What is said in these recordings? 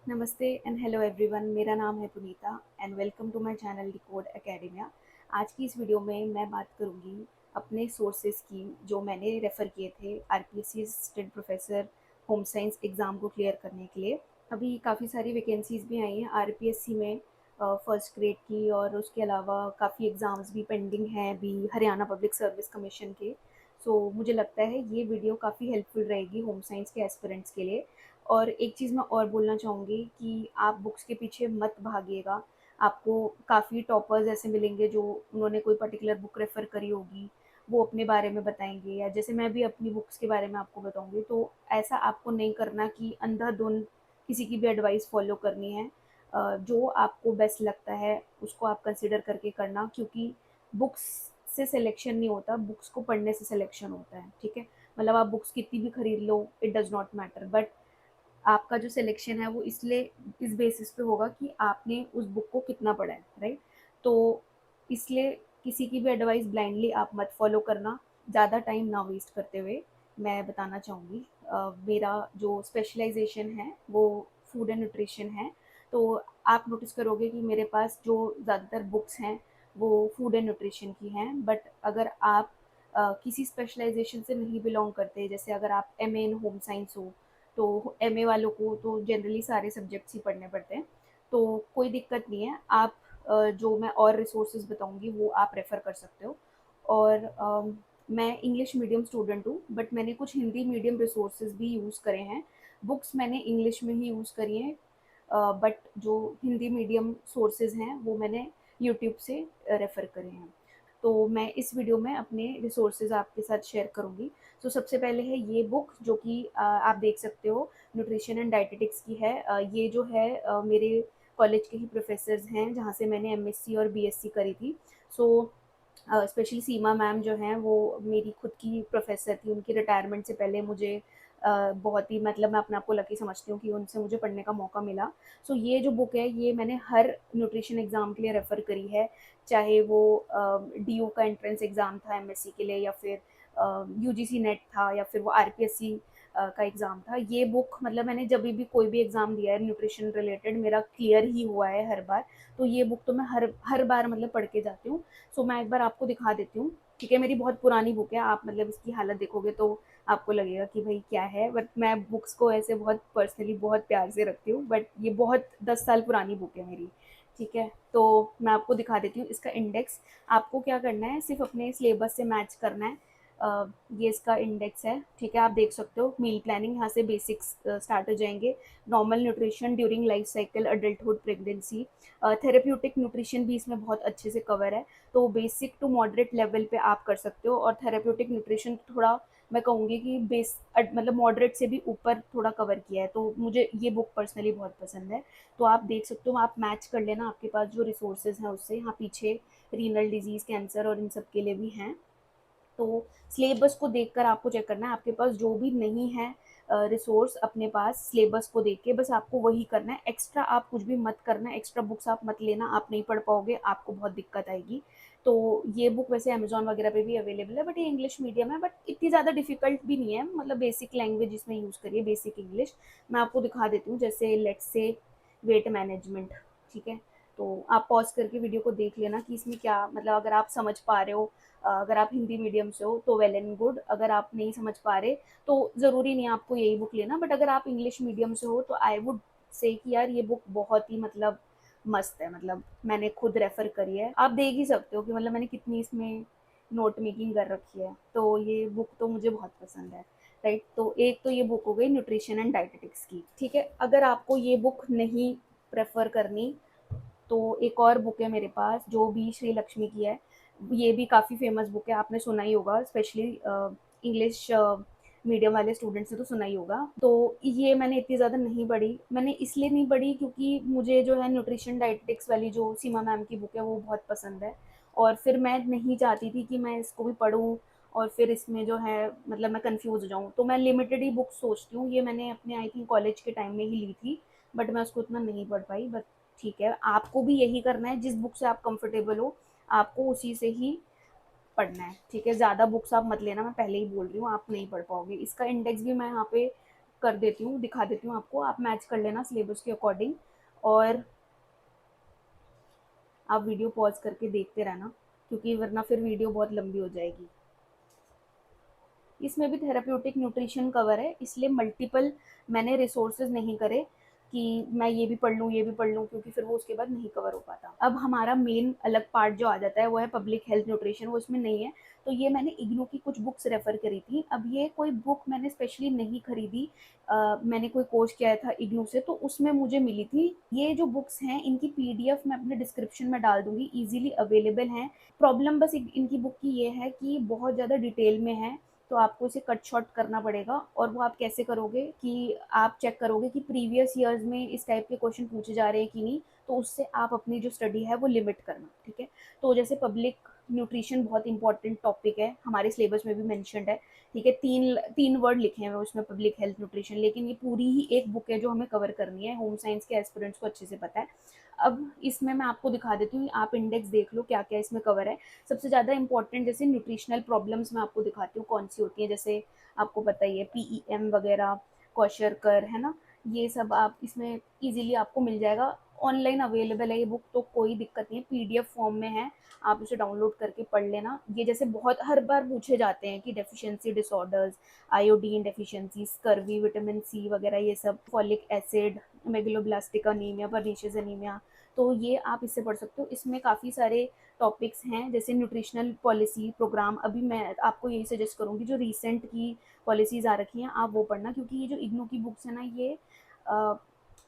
नमस्ते and hello everyone. मेरा नाम है Punita and welcome to my channel decode academia. आज की इस वीडियो में मैं बात करूंगी अपने सोर्सेज की जो मैंने रेफ़र किए थे RPSC assistant professor home science exam को क्लियर करने के लिए। अभी काफ़ी सारी वैकेंसीज़ भी आई हैं आरपीएससी में, फर्स्ट ग्रेड की, और उसके अलावा काफ़ी एग्ज़ाम्स भी पेंडिंग हैं अभी हरियाणा पब्लिक सर्विस कमीशन के। सो मुझे लगता है ये वीडियो काफ़ी हेल्पफुल रहेगी होम साइंस के एस्पिरेंट्स के लिए। और एक चीज़ मैं और बोलना चाहूँगी कि आप बुक्स के पीछे मत भागिएगा। आपको काफ़ी टॉपर्स ऐसे मिलेंगे जो उन्होंने कोई पर्टिकुलर बुक रेफ़र करी होगी, वो अपने बारे में बताएँगे, या जैसे मैं भी अपनी बुक्स के बारे में आपको बताऊँगी। तो ऐसा आपको नहीं करना कि अंधाधुंध किसी की भी एडवाइस फ़ॉलो करनी है। जो आपको बेस्ट लगता है उसको आप कंसिडर करके करना, क्योंकि बुक्स से सिलेक्शन नहीं होता, बुक्स को पढ़ने से सिलेक्शन होता है, ठीक है? मतलब आप बुक्स कितनी भी खरीद लो, it does not matter, but आपका जो सिलेक्शन है वो इसलिए इस बेसिस पे होगा कि आपने उस बुक को कितना पढ़ा है, राइट? तो इसलिए किसी की भी एडवाइस ब्लाइंडली आप मत फॉलो करना। ज़्यादा टाइम ना वेस्ट करते हुए मैं बताना चाहूँगी, मेरा जो स्पेशलाइजेशन है वो फूड एंड न्यूट्रिशन है। तो आप नोटिस करोगे कि मेरे पास जो ज़्यादातर बुक्स हैं वो फूड एंड न्यूट्रिशन की हैं। बट अगर आप किसी स्पेशलाइजेशन से नहीं बिलोंग करते, जैसे अगर आप एमए इन होम साइंस हो, तो एमए वालों को तो जनरली सारे सब्जेक्ट्स ही पढ़ने पड़ते हैं, तो कोई दिक्कत नहीं है। आप जो मैं और रिसोर्सेज बताऊंगी वो आप रेफ़र कर सकते हो। और मैं इंग्लिश मीडियम स्टूडेंट हूँ, बट मैंने कुछ हिंदी मीडियम रिसोर्सेज भी यूज़ करे हैं। बुक्स मैंने इंग्लिश में ही यूज़ करी हैं, बट जो हिंदी मीडियम सोर्सेज हैं वो मैंने यूट्यूब से रेफ़र करे हैं। तो मैं इस वीडियो में अपने रिसोर्सेज आपके साथ शेयर करूँगी। तो सबसे पहले है ये बुक, जो कि आप देख सकते हो, न्यूट्रिशन एंड डाइटेटिक्स की है। ये जो है मेरे कॉलेज के ही प्रोफेसर्स हैं जहाँ से मैंने एमएससी और बीएससी करी थी। सो स्पेशली सीमा मैम जो हैं वो मेरी खुद की प्रोफेसर थी। उनकी रिटायरमेंट से पहले मुझे बहुत ही, मतलब मैं अपने आप को लकी समझती हूँ कि उनसे मुझे पढ़ने का मौका मिला। सो ये जो बुक है ये मैंने हर न्यूट्रिशन एग्ज़ाम के लिए रेफ़र करी है, चाहे वो डीयू का एंट्रेंस एग्ज़ाम था एमएससी के लिए, या फिर यूजीसी नेट था, या फिर वो आरपीएससी का एग्ज़ाम था। ये बुक मतलब मैंने जब भी कोई भी एग्ज़ाम दिया है न्यूट्रिशन रिलेटेड, मेरा क्लियर ही हुआ है हर बार। तो ये बुक तो मैं हर हर बार मतलब पढ़ के जाती हूँ। सो मैं एक बार आपको दिखा देती हूँ, ठीक है? मेरी बहुत पुरानी बुक है, आप मतलब इसकी हालत देखोगे तो आपको लगेगा कि भाई क्या है, बट मैं बुक्स को ऐसे बहुत पर्सनली बहुत प्यार से रखती हूँ। बट ये बहुत 10 साल पुरानी बुक है मेरी, ठीक है? तो मैं आपको दिखा देती हूँ इसका इंडेक्स। आपको क्या करना है, सिर्फ अपने सिलेबस से मैच करना है। ये इसका इंडेक्स है, ठीक है? आप देख सकते हो, मील प्लानिंग, यहाँ से बेसिक्स स्टार्ट हो जाएंगे। Normal nutrition during life cycle, adulthood, pregnancy. Therapeutic nutrition भी इसमें बहुत अच्छे से कवर है। तो बेसिक टू मॉडरेट लेवल पे आप कर सकते हो, और थेरेप्यूटिक न्यूट्रिशन थोड़ा, मैं कहूँगी कि मतलब मॉडरेट से भी ऊपर थोड़ा कवर किया है। तो मुझे ये बुक पर्सनली बहुत पसंद है। तो आप देख सकते हो, आप मैच कर लेना आपके पास जो रिसोर्सेज हैं उससे। यहाँ पीछे रीनल डिजीज़, कैंसर और इन सब के लिए भी हैं। तो सिलेबस को देखकर आपको चेक करना है, आपके पास जो भी नहीं है रिसोर्स अपने पास, सिलेबस को देख के बस आपको वही करना है। एक्स्ट्रा आप कुछ भी मत करना, एक्स्ट्रा बुक्स आप मत लेना, आप नहीं पढ़ पाओगे, आपको बहुत दिक्कत आएगी। तो ये बुक वैसे अमेजोन वगैरह पे भी अवेलेबल है, बट ये इंग्लिश मीडियम है, बट इतनी ज़्यादा डिफिकल्ट भी नहीं है। मतलब बेसिक लैंग्वेज इसमें यूज़ करिए, बेसिक इंग्लिश। मैं आपको दिखा देती हूँ, जैसे लेट्स से वेट मैनेजमेंट, ठीक है? तो आप पॉज करके वीडियो को देख लेना कि इसमें क्या, मतलब अगर आप समझ पा रहे हो, अगर आप हिंदी मीडियम से हो तो वेल एंड गुड। अगर आप नहीं समझ पा रहे तो ज़रूरी नहीं है आपको यही बुक लेना, बट अगर आप इंग्लिश मीडियम से हो तो आई वुड से कि यार ये बुक बहुत ही मतलब मस्त है। मतलब मैंने खुद रेफ़र करी है, आप देख ही सकते हो कि मतलब मैंने कितनी इसमें नोट मेकिंग कर रखी है। तो ये बुक तो मुझे बहुत पसंद है, राइट? तो एक तो ये बुक हो गई न्यूट्रिशन एंड डाइटेटिक्स की, ठीक है? अगर आपको ये बुक नहीं प्रेफर करनी तो एक और बुक है मेरे पास जो भी श्री लक्ष्मी की है। ये भी काफ़ी फेमस बुक है, आपने सुना ही होगा, स्पेशली इंग्लिश मीडियम वाले स्टूडेंट्स ने तो सुना ही होगा। तो ये मैंने इतनी ज़्यादा नहीं पढ़ी, मैंने इसलिए नहीं पढ़ी क्योंकि मुझे जो है न्यूट्रिशन डाइटेटिक्स वाली जो सीमा मैम की बुक है वो बहुत पसंद है। और फिर मैं नहीं चाहती थी कि मैं इसको भी पढूँ और फिर इसमें जो है मतलब मैं कन्फ्यूज़ हो जाऊँ। तो मैं लिमिटेड ही बुक्स सोचती हूँ। ये मैंने अपने आई थिंक कॉलेज के टाइम में ही ली थी, बट मैं उसको उतना नहीं पढ़ पाई। बट ठीक है, आपको भी यही करना है, जिस बुक से आप कंफर्टेबल हो आपको उसी से ही पढ़ना है, ठीक है? ज़्यादा बुक्स आप मत लेना, मैं पहले ही बोल रही हूँ, आप नहीं पढ़ पाओगे। इसका इंडेक्स भी मैं यहाँ पे कर देती हूँ, दिखा देती हूँ आपको, आप मैच कर लेना सिलेबस के अकॉर्डिंग, और आप वीडियो पॉज करके देखते रहना, क्योंकि वरना फिर वीडियो बहुत लंबी हो जाएगी। इसमें भी थेराप्यूटिक न्यूट्रिशन कवर है, इसलिए मल्टीपल मैंने रिसोर्सेज नहीं करे कि मैं ये भी पढ़ लूँ ये भी पढ़ लूँ, क्योंकि फिर वो उसके बाद नहीं कवर हो पाता। अब हमारा मेन अलग पार्ट जो आ जाता है वो है पब्लिक हेल्थ न्यूट्रिशन, वो इसमें नहीं है। तो ये मैंने इग्नू की कुछ बुक्स रेफर करी थी। अब ये कोई बुक मैंने स्पेशली नहीं खरीदी, मैंने कोई कोर्स किया था इग्नू से, तो उसमें मुझे मिली थी। ये जो बुक्स हैं इनकी पीडीएफ मैं अपने डिस्क्रिप्शन में डाल दूंगी, इजीली अवेलेबल हैं। प्रॉब्लम बस इनकी बुक की ये है कि बहुत ज़्यादा डिटेल में है, तो आपको इसे कट शॉर्ट करना पड़ेगा। और वो आप कैसे करोगे कि आप चेक करोगे कि प्रीवियस ईयर्स में इस टाइप के क्वेश्चन पूछे जा रहे हैं कि नहीं, तो उससे आप अपनी जो स्टडी है वो लिमिट करना, ठीक है। तो जैसे पब्लिक न्यूट्रिशन बहुत इंपॉर्टेंट टॉपिक है, हमारे सिलेबस में भी मैंशनड है, ठीक है। तीन तीन वर्ड लिखे हैं उसमें पब्लिक हेल्थ न्यूट्रिशन, लेकिन ये पूरी ही एक बुक है जो हमें कवर करनी है, होम साइंस के एस्पिरेंट्स को अच्छे से पता है। अब इसमें मैं आपको दिखा देती हूँ, आप इंडेक्स देख लो क्या क्या इसमें कवर है। सबसे ज़्यादा इंपॉर्टेंट जैसे न्यूट्रिशनल प्रॉब्लम्स मैं आपको दिखाती हूँ कौन सी होती हैं, जैसे आपको पता ही है पीईएम वगैरह, क्वेशरकर, है ना, ये सब आप इसमें इजीली आपको मिल जाएगा। ऑनलाइन अवेलेबल है ये बुक, तो कोई दिक्कत नहीं है, पीडीएफ फॉर्म में है, आप उसे डाउनलोड करके पढ़ लेना। ये जैसे बहुत हर बार पूछे जाते हैं कि deficiency disorders, iodine deficiency, scurvy, vitamin C वगैरह, ये सब, folic acid, megaloblastic anaemia, pernicious anaemia, तो ये आप इससे पढ़ सकते हो। इसमें काफ़ी सारे टॉपिक्स हैं, जैसे न्यूट्रिशनल पॉलिसी प्रोग्राम। अभी मैं आपको यही सजेस्ट करूँगी, जो रिसेंट की पॉलिसीज़ आ रखी हैं आप वो पढ़ना, क्योंकि ये जो इग्नू की बुक्स है ना, ये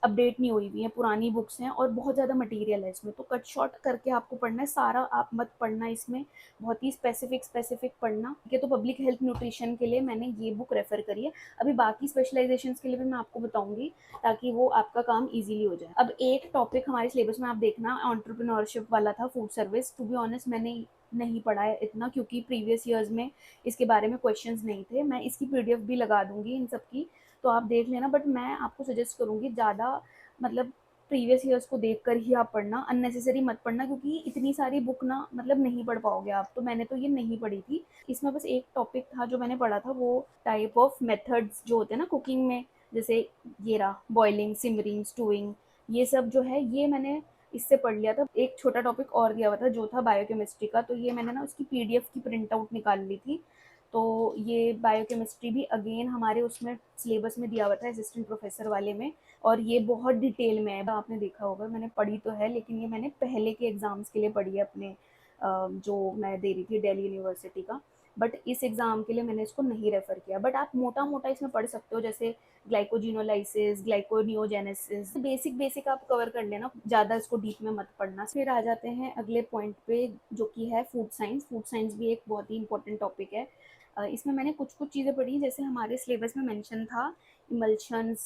अपडेट नहीं हुई हुई हैं, पुरानी बुक्स हैं और बहुत ज़्यादा मटेरियल है इसमें, तो कट शॉर्ट करके आपको पढ़ना है, सारा आप मत पढ़ना इसमें, बहुत ही स्पेसिफिक पढ़ना, ठीक है। तो पब्लिक हेल्थ न्यूट्रिशन के लिए मैंने ये बुक रेफर करी है। अभी बाकी स्पेशलाइजेशन के लिए भी मैं आपको बताऊंगी, ताकि वो आपका काम ईजिली हो जाए। अब एक टॉपिक हमारे सिलेबस में आप देखना, एंटरप्रेन्योरशिप वाला था, food service. To be honest मैंने नहीं पढ़ा है इतना, क्योंकि प्रीवियस ईयर्स में इसके बारे में क्वेश्चंस नहीं थे। मैं इसकी पीडीएफ भी लगा दूंगी इन सब की, तो आप देख लेना, बट मैं आपको सजेस्ट करूँगी ज़्यादा, मतलब प्रीवियस ईयर्स को देख कर ही आप पढ़ना, अननेसेसरी मत पढ़ना, क्योंकि इतनी सारी बुक ना मतलब नहीं पढ़ पाओगे आप। तो मैंने तो ये नहीं पढ़ी थी। इसमें बस एक टॉपिक था जो मैंने पढ़ा था, वो टाइप ऑफ मेथड्स जो होते हैं ना कुकिंग में, जैसे ये रहा बॉइलिंग, सिमरिंग, स्टूइंग, ये सब जो है ये मैंने इससे पढ़ लिया था। एक छोटा टॉपिक और दिया हुआ था जो था बायोकेमिस्ट्री का, तो ये मैंने ना उसकी पीडीएफ की प्रिंट आउट निकाल ली थी। तो ये बायोकेमिस्ट्री भी अगेन हमारे उसमें सिलेबस में दिया हुआ था, असिस्टेंट प्रोफेसर वाले में, और ये बहुत डिटेल में है। आपने देखा होगा, मैंने पढ़ी तो है, लेकिन ये मैंने पहले के एग्ज़ाम्स के लिए पढ़ी है अपने, जो मैं दे रही थी दिल्ली यूनिवर्सिटी का। बट इस एग्ज़ाम के लिए मैंने इसको नहीं रेफ़र किया। बट आप मोटा मोटा इसमें पढ़ सकते हो, जैसे ग्लाइकोजिनोलाइसिस, ग्लाइकोनियोजेनेसिस, बेसिक बेसिक आप कवर कर लेना, ज़्यादा इसको डीप में मत पढ़ना। फिर आ जाते हैं अगले पॉइंट पे, जो कि है फूड साइंस। फूड साइंस भी एक बहुत ही इंपॉर्टेंट टॉपिक है। इसमें मैंने कुछ कुछ चीज़ें पढ़ी, जैसे हमारे सिलेबस में मेंशन था इमल्शंस,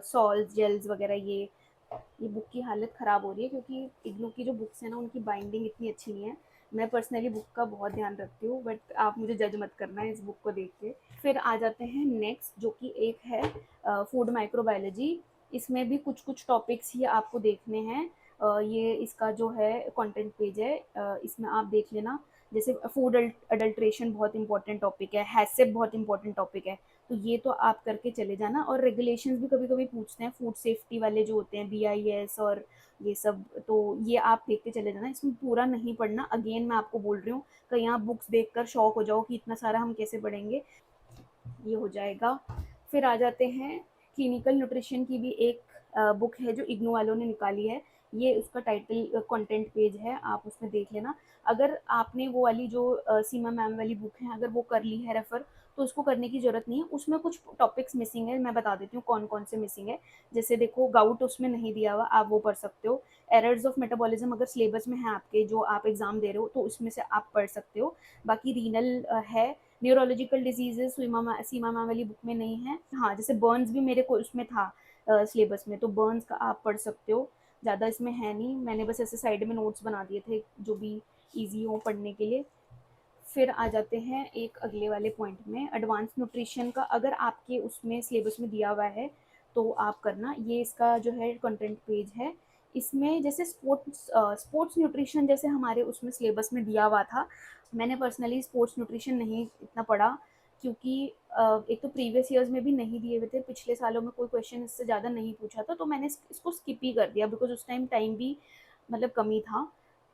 सॉल्ट, जेल्स वगैरह। ये बुक की हालत ख़राब हो रही है, क्योंकि इग्नू की जो बुक्स हैं ना उनकी बाइंडिंग इतनी अच्छी नहीं है। मैं पर्सनली बुक का बहुत ध्यान रखती हूँ, बट आप मुझे जज मत करना इस बुक को देख के। फिर आ जाते हैं नेक्स्ट, जो कि एक है फूड माइक्रोबायोलॉजी। इसमें भी कुछ कुछ टॉपिक्स ही आपको देखने हैं। ये इसका जो है कंटेंट पेज है, इसमें आप देख लेना। जैसे फूड अडल्ट्रेशन बहुत इंपॉर्टेंट टॉपिक है, हैसेप बहुत इंपॉर्टेंट टॉपिक है, तो ये तो आप करके चले जाना। और रेगुलेशंस भी कभी कभी पूछते हैं, फूड सेफ्टी वाले जो होते हैं, बीआईएस और ये सब, तो ये आप देख के चले जाना, इसमें पूरा नहीं पढ़ना। अगेन मैं आपको बोल रही हूँ, कहीं आप बुक्स देखकर शॉक हो जाओ कि इतना सारा हम कैसे पढ़ेंगे, ये हो जाएगा। फिर आ जाते हैं क्लिनिकल न्यूट्रिशन की भी एक बुक है जो इग्नू वालों ने निकाली है। ये उसका टाइटल कंटेंट पेज है, आप उसमें देख लेना। अगर आपने वो वाली जो सीमा मैम वाली बुक है अगर वो कर ली है रेफ़र, तो उसको करने की ज़रूरत नहीं है। उसमें कुछ टॉपिक्स मिसिंग है, मैं बता देती हूँ कौन कौन से मिसिंग है। जैसे देखो, गाउट उसमें नहीं दिया हुआ, आप वो पढ़ सकते हो। एरर्स ऑफ मेटाबॉलिज्म अगर सिलेबस में है आपके, जो आप एग्ज़ाम दे रहे हो, तो उसमें से आप पढ़ सकते हो। बाकी रीनल है, न्यूरोलॉजिकल डिजीजेज सीमा मैम वाली बुक में नहीं है। हाँ, जैसे बर्न्स भी मेरे को उसमें था सिलेबस में, तो बर्न्स का आप पढ़ सकते हो। ज़्यादा इसमें है नहीं, मैंने बस ऐसे साइड में नोट्स बना दिए थे जो भी ईजी हो पढ़ने के लिए। फिर आ जाते हैं एक अगले वाले पॉइंट में, एडवांस न्यूट्रिशन का। अगर आपके उसमें सिलेबस में दिया हुआ है तो आप करना, ये इसका जो है कंटेंट पेज है। इसमें जैसे स्पोर्ट्स न्यूट्रिशन जैसे हमारे उसमें सिलेबस में दिया हुआ था, मैंने पर्सनली स्पोर्ट्स न्यूट्रिशन नहीं इतना पढ़ा, क्योंकि एक तो प्रीवियस ईयर्स में भी नहीं दिए हुए थे, पिछले सालों में कोई क्वेश्चन इससे ज़्यादा नहीं पूछा था, तो मैंने इसको स्किप ही कर दिया बिकॉज उस टाइम भी मतलब कमी था।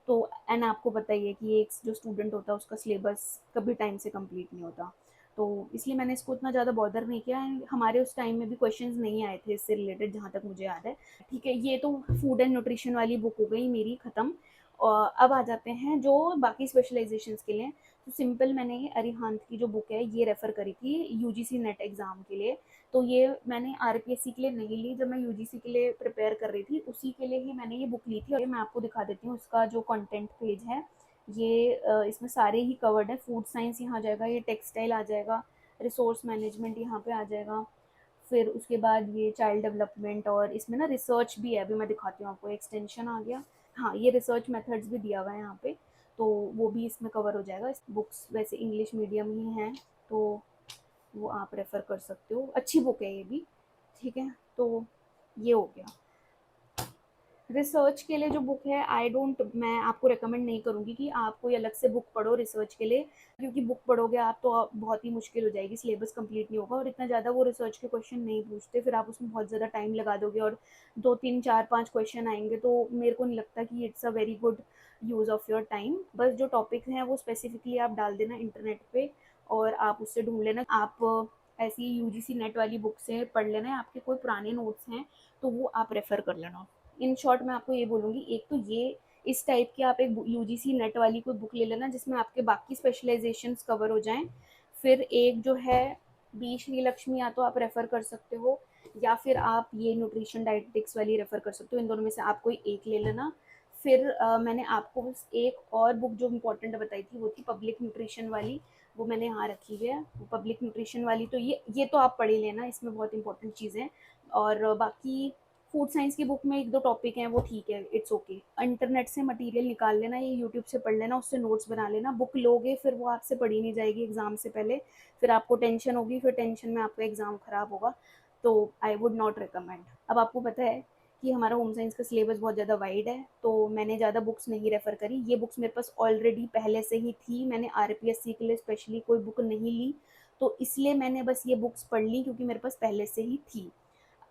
तो एंड आपको पता ही है कि एक जो स्टूडेंट होता है उसका सिलेबस कभी टाइम से कंप्लीट नहीं होता, तो इसलिए मैंने इसको इतना ज़्यादा बॉदर नहीं किया। एंड हमारे उस टाइम में भी क्वेश्चंस नहीं आए थे इससे रिलेटेड, जहाँ तक मुझे याद है। ठीक है, ये तो फूड एंड न्यूट्रिशन वाली बुक हो गई मेरी ख़त्म। और अब आ जाते हैं जो बाकी स्पेशलाइजेशंस के लिए। तो सिंपल मैंने ये अरिहंत की जो बुक है ये रेफ़र करी थी यूजीसी नेट एग्ज़ाम के लिए। तो ये मैंने आरपीएससी के लिए नहीं ली, जब मैं यूजीसी के लिए प्रिपेयर कर रही थी उसी के लिए ही मैंने ये बुक ली थी। और ये मैं आपको दिखा देती हूँ उसका जो कंटेंट पेज है। ये इसमें सारे ही कवर्ड है। फूड साइंस यहाँ आ जाएगा, ये टेक्सटाइल आ जाएगा, रिसोर्स मैनेजमेंट यहाँ पे आ जाएगा, फिर उसके बाद ये चाइल्ड डेवलपमेंट, और इसमें ना रिसर्च भी है, अभी मैं दिखाती हूँ आपको। एक्सटेंशन आ गया, हाँ ये रिसर्च मेथड्स भी दिया हुआ है यहाँ पे, तो वो भी इसमें कवर हो जाएगा। बुक्स वैसे इंग्लिश मीडियम ही हैं, तो वो आप रेफ़र कर सकते हो, अच्छी बुक है ये भी। ठीक है, तो ये हो गया। रिसर्च के लिए जो बुक है, मैं आपको रिकमेंड नहीं करूँगी कि आप कोई अलग से बुक पढ़ो रिसर्च के लिए, क्योंकि बुक पढ़ोगे आप तो बहुत ही मुश्किल हो जाएगी, सिलेबस कंप्लीट नहीं होगा और इतना ज़्यादा वो रिसर्च के क्वेश्चन नहीं पूछते, फिर आप उसमें बहुत ज़्यादा टाइम लगा दोगे और 2 3 4 5 क्वेश्चन आएंगे, तो मेरे को नहीं लगता कि it's a very good use of your time. बस जो टॉपिक्स हैं वो स्पेसिफिकली आप डाल देना इंटरनेट पे और आप उससे ढूंढ लेना। आप ऐसी यूजीसी नेट वाली बुक से पढ़ लेना, आपके कोई पुराने नोट्स हैं तो वो आप रेफ़र कर लेना। इन शॉर्ट मैं आपको ये बोलूँगी, एक तो ये इस टाइप की आप एक यूजीसी नेट वाली कोई बुक ले लेना जिसमें आपके बाकी स्पेशलाइजेशंस कवर हो जाएं। फिर एक जो है बी श्री लक्ष्मी, या तो आप रेफ़र कर सकते हो या फिर आप ये न्यूट्रिशन डाइटेटिक्स वाली रेफ़र कर सकते हो, इन दोनों में से आप कोई एक ले लेना। फिर मैंने आपको बस एक और बुक जो इम्पोर्टेंट बताई थी वो थी पब्लिक न्यूट्रिशन वाली, वो मैंने यहाँ रखी है। पब्लिक न्यूट्रिशन वाली तो ये तो आप पढ़ ही लेना, इसमें बहुत इंपॉर्टेंट चीज़ें। और बाकी फूड साइंस की बुक में एक दो टॉपिक हैं वो ठीक है, इट्स ओके। इंटरनेट से मटेरियल निकाल लेना, ये यूट्यूब से पढ़ लेना, उससे नोट्स बना लेना। बुक लोगे फिर वो आपसे पढ़ी नहीं जाएगी एग्जाम से पहले, फिर आपको टेंशन होगी, फिर टेंशन में आपका एग्जाम खराब होगा, तो आई वुड नॉट रिकमेंड। अब आपको पता है कि हमारा होम साइंस का सिलेबस बहुत ज़्यादा वाइड है, तो मैंने ज़्यादा बुक्स नहीं रेफ़र करी। ये बुक्स मेरे पास ऑलरेडी पहले से ही थी, मैंने आरपीएससी के लिए स्पेशली कोई बुक नहीं ली, तो इसलिए मैंने बस ये बुक्स पढ़ ली क्योंकि मेरे पास पहले से ही थी।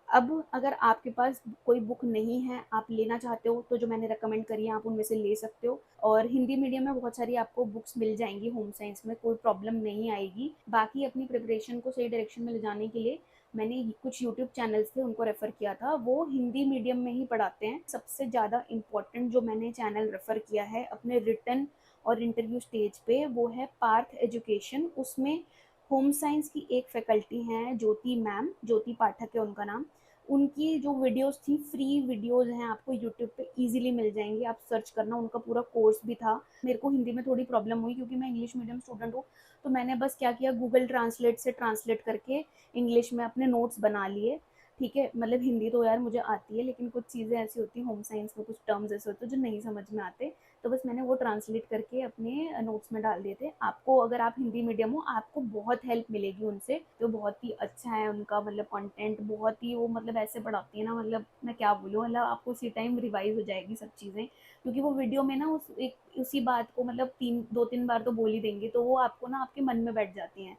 अब अगर आपके पास कोई बुक नहीं है, आप लेना चाहते हो, तो जो मैंने रिकमेंड करी है आप उनमें से ले सकते हो। और हिंदी मीडियम में बहुत सारी आपको बुक्स मिल जाएंगी होम साइंस में, कोई प्रॉब्लम नहीं आएगी। बाकी अपनी प्रिपरेशन को सही डायरेक्शन में ले जाने के लिए मैंने कुछ यूट्यूब चैनल्स थे उनको रेफ़र किया था, वो हिंदी मीडियम में ही पढ़ाते हैं। सबसे ज़्यादा इम्पॉर्टेंट जो मैंने चैनल रेफ़र किया है अपने रिटन और इंटरव्यू स्टेज पे, वो है पार्थ एजुकेशन। उसमें होम साइंस की एक फैकल्टी हैं ज्योति मैम, ज्योति पाठक है उनका नाम। उनकी जो वीडियोस थी, फ्री वीडियोस हैं, आपको यूट्यूब पे इजीली मिल जाएंगी, आप सर्च करना। उनका पूरा कोर्स भी था। मेरे को हिंदी में थोड़ी प्रॉब्लम हुई क्योंकि मैं इंग्लिश मीडियम स्टूडेंट हूँ, तो मैंने बस क्या किया, गूगल ट्रांसलेट से ट्रांसलेट करके इंग्लिश में अपने नोट्स बना लिए। ठीक है, मतलब हिंदी तो यार मुझे आती है, लेकिन कुछ चीज़ें ऐसी होती हैं होम साइंस में, कुछ टर्म्स ऐसे होते हैं जो नहीं समझ में आते, तो बस मैंने वो ट्रांसलेट करके अपने नोट्स में डाल दिए थे। आपको अगर आप हिंदी मीडियम हो, आपको बहुत हेल्प मिलेगी उनसे, तो बहुत ही अच्छा है उनका, मतलब कंटेंट बहुत ही, वो मतलब ऐसे पढ़ाती है ना, मतलब मैं क्या बोलूँ, मतलब आपको उसी टाइम रिवाइज हो जाएगी सब चीज़ें, क्योंकि वो वीडियो में ना उसी बात को मतलब 2 3 बार तो बोल ही देंगे, तो वो आपको ना आपके मन में बैठ जाती हैं।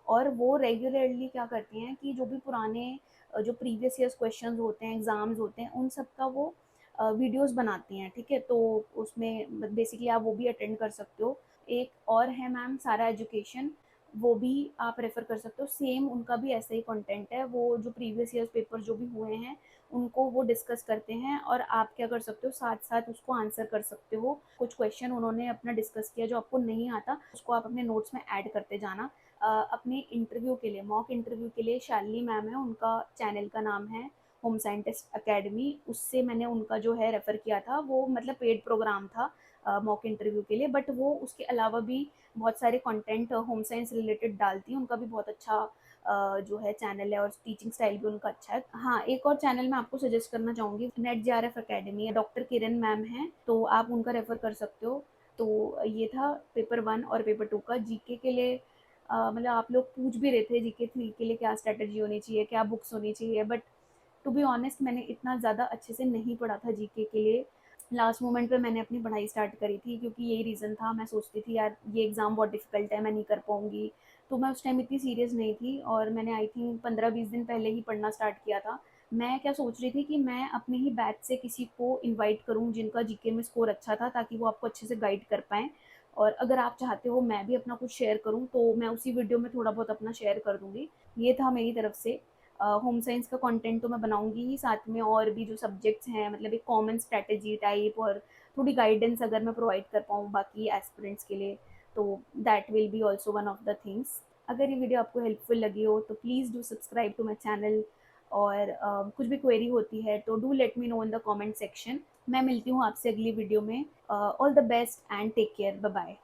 और वो रेगुलरली क्या करती हैं कि जो भी पुराने जो प्रीवियस ईयर्स क्वेश्चंस होते हैं, एग्ज़ाम्स होते हैं, उन सब का वो वीडियोस बनाती हैं। ठीक है, तो उसमें बेसिकली आप वो भी अटेंड कर सकते हो। एक और है मैम सारा एजुकेशन, वो भी आप रेफ़र कर सकते हो। सेम उनका भी ऐसा ही कंटेंट है, वो जो प्रीवियस ईयर्स पेपर जो भी हुए हैं उनको वो डिस्कस करते हैं, और आप क्या कर सकते हो, साथ साथ उसको आंसर कर सकते हो। कुछ क्वेश्चन उन्होंने अपना डिस्कस किया जो आपको नहीं आता, उसको आप अपने नोट्स में ऐड करते जाना। अपने इंटरव्यू के लिए, मॉक इंटरव्यू के लिए शालिनी मैम है, उनका चैनल का नाम है होम साइंटिस्ट अकेडमी, उससे मैंने उनका जो है रेफ़र किया था। वो मतलब पेड प्रोग्राम था मॉक इंटरव्यू के लिए, बट वो उसके अलावा भी बहुत सारे कंटेंट होम साइंस रिलेटेड डालती हैं। उनका भी बहुत अच्छा जो है चैनल है, और टीचिंग स्टाइल भी उनका अच्छा है। हाँ, एक और चैनल मैं आपको सजेस्ट करना चाहूँगी, नेट जेआरएफ अकेडमी है, डॉक्टर किरण मैम हैं, तो आप उनका रेफ़र कर सकते हो। तो ये था पेपर 1 और पेपर 2 का। जीके के लिए मतलब आप लोग पूछ भी रहे थे जीके 3 के लिए क्या स्ट्रैटेजी होनी चाहिए, क्या बुक्स होनी चाहिए, बट टू बी ऑनेस्ट मैंने इतना ज़्यादा अच्छे से नहीं पढ़ा था जीके के लिए। लास्ट मोमेंट पे मैंने अपनी पढ़ाई स्टार्ट करी थी, क्योंकि यही रीज़न था, मैं सोचती थी यार ये एग्ज़ाम बहुत डिफ़िकल्ट है, मैं नहीं कर पाऊँगी, तो मैं उस टाइम इतनी सीरियस नहीं थी और मैंने आई थिंक 15-20 दिन पहले ही पढ़ना स्टार्ट किया था। मैं क्या सोच रही थी कि मैं अपने ही बैच से किसी को इनवाइट करूँ जिनका जीके में स्कोर अच्छा था, ताकि वो आपको अच्छे से गाइड कर पाएँ। और अगर आप चाहते हो मैं भी अपना कुछ शेयर करूँ, तो मैं उसी वीडियो में थोड़ा बहुत अपना शेयर कर दूँगी। ये था मेरी तरफ से। होम साइंस का कंटेंट तो मैं बनाऊँगी ही, साथ में और भी जो सब्जेक्ट्स हैं, मतलब एक कॉमन स्ट्रैटेजी टाइप और थोड़ी गाइडेंस अगर मैं प्रोवाइड कर पाऊँ बाकी एस्पिरेंट्स के लिए, तो that will be also one of the things. अगर ये वीडियो आपको हेल्पफुल लगी हो तो please do subscribe to my channel. और कुछ भी क्वेरी होती है तो do let me know in the comment section. मैं मिलती हूँ आपसे अगली वीडियो में। All the best and take care, bye bye.